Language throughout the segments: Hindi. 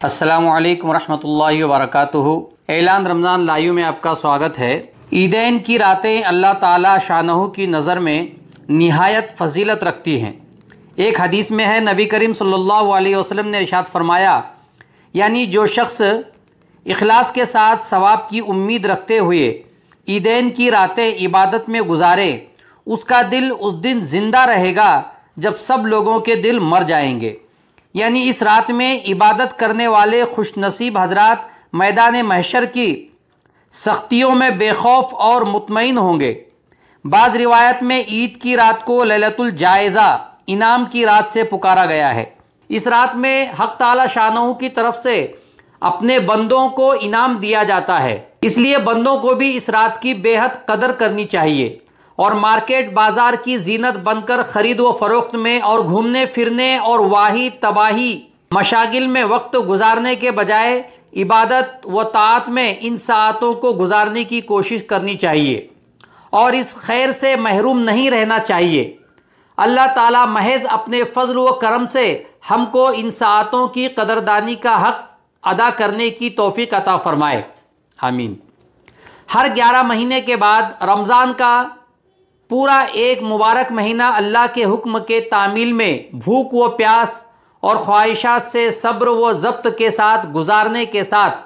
अस्सलामु अलैकुम रहमतुल्लाहि व बरकातुहू। ऐलान रमज़ान लाइव में आपका स्वागत है। ईदैन की रातें अल्लाह ताला शानहू की नज़र में निहायत फ़जीलत रखती हैं। एक हदीस में है, नबी करीम सल्लल्लाहु अलैहि वसल्लम ने इरशाद फरमाया, यानी जो शख्स इखलास के साथ सवाब की उम्मीद रखते हुए ईदैन की रातें इबादत में गुजारे, उसका दिल उस दिन ज़िंदा रहेगा जब सब लोगों के दिल मर जाएंगे। यानी इस रात में इबादत करने वाले खुशनसीब हजरात मैदान महशर की सख्तियों में बेखौफ और मुतमईन होंगे। बाज़ रिवायत में ईद की रात को लैलतुल जायज़ा इनाम की रात से पुकारा गया है। इस रात में हक़ ताला शानहू की तरफ से अपने बंदों को इनाम दिया जाता है, इसलिए बंदों को भी इस रात की बेहद कदर करनी चाहिए और मार्केट बाजार की जीनत बनकर ख़रीद व फरोख्त में और घूमने फिरने और वाही तबाही मशागिल में वक्त गुजारने के बजाय इबादत व ताअत में इन साअतों को गुजारने की कोशिश करनी चाहिए और इस खैर से महरूम नहीं रहना चाहिए। अल्लाह ताला महज अपने फ़ज़ल व करम से हमको इन साअतों की कदरदानी का हक़ अदा करने की तौफ़ीक़ अता फ़रमाए, आमीन। हर 11 महीने के बाद रमज़ान का पूरा एक मुबारक महीना अल्लाह के हुक्म के तामील में भूख व प्यास और ख्वाहिशात से सब्र व ज़ब्त के साथ गुजारने के साथ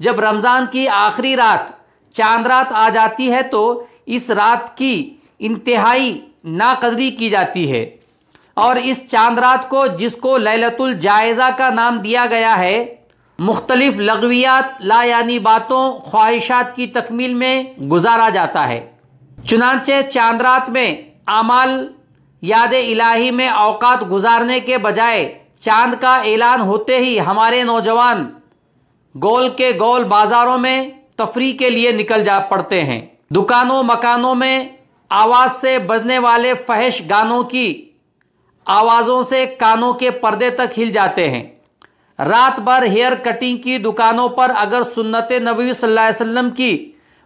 जब रमज़ान की आखिरी रात चांद रात आ जाती है तो इस रात की इंतहाई नाकदरी की जाती है और इस चांद रात को, जिसको लैलतुल जायज़ा का नाम दिया गया है, मुख्तलिफ लगवियात लायानी बातों ख्वाहिशात की तकमील में गुजारा जाता है। चुनांचे चांद रात में आमाल याद इलाही में औकात गुजारने के बजाय चांद का ऐलान होते ही हमारे नौजवान गोल के गोल बाज़ारों में तफरी के लिए निकल जा पड़ते हैं। दुकानों मकानों में आवाज़ से बजने वाले फहश गानों की आवाज़ों से कानों के पर्दे तक हिल जाते हैं। रात भर हेयर कटिंग की दुकानों पर अगर सुन्नत नबी सल्लल्लाहु अलैहि वसल्लम की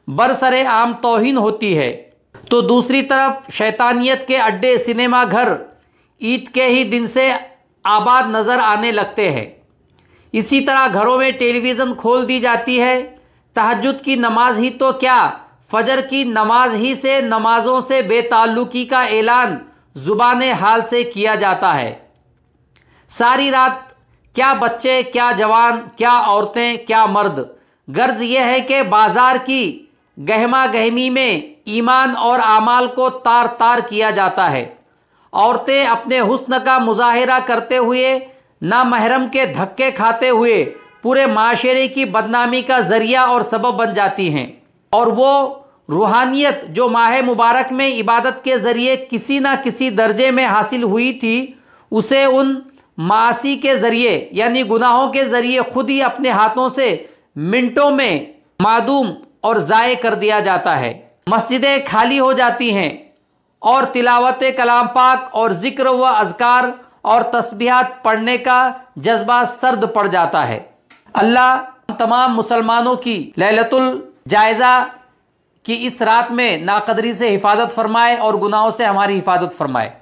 बरसरे आम तौहीन होती है तो दूसरी तरफ शैतानियत के अड्डे सिनेमा घर ईद के ही दिन से आबाद नज़र आने लगते हैं। इसी तरह घरों में टेलीविज़न खोल दी जाती है। तहज्जुद की नमाज ही तो क्या, फजर की नमाज ही से नमाजों से बेताल्लुकी का ऐलान ज़ुबान हाल से किया जाता है। सारी रात क्या बच्चे, क्या जवान, क्या औरतें, क्या मर्द, गर्ज यह है कि बाज़ार की गहमा गहमी में ईमान और आमाल को तार तार किया जाता है। औरतें अपने हुस्न का मुजाहिरा करते हुए नामहरम के धक्के खाते हुए पूरे माशरे की बदनामी का ज़रिया और सबब बन जाती हैं और वो रूहानियत जो माह मुबारक में इबादत के ज़रिए किसी न किसी दर्जे में हासिल हुई थी, उसे उन मासी के ज़रिए यानी गुनाहों के ज़रिए खुद ही अपने हाथों से मिनटों में मादूम और ज़ाय कर दिया जाता है। मस्जिदें खाली हो जाती हैं और तिलावत कलाम पाक और ज़िक्र व अज़कार और तस्बीहात पढ़ने का जज्बा सर्द पड़ जाता है। अल्लाह तमाम मुसलमानों की लैलतुल जायज़ा की इस रात में नाकदरी से हिफाजत फरमाए और गुनाहों से हमारी हिफाजत फरमाए।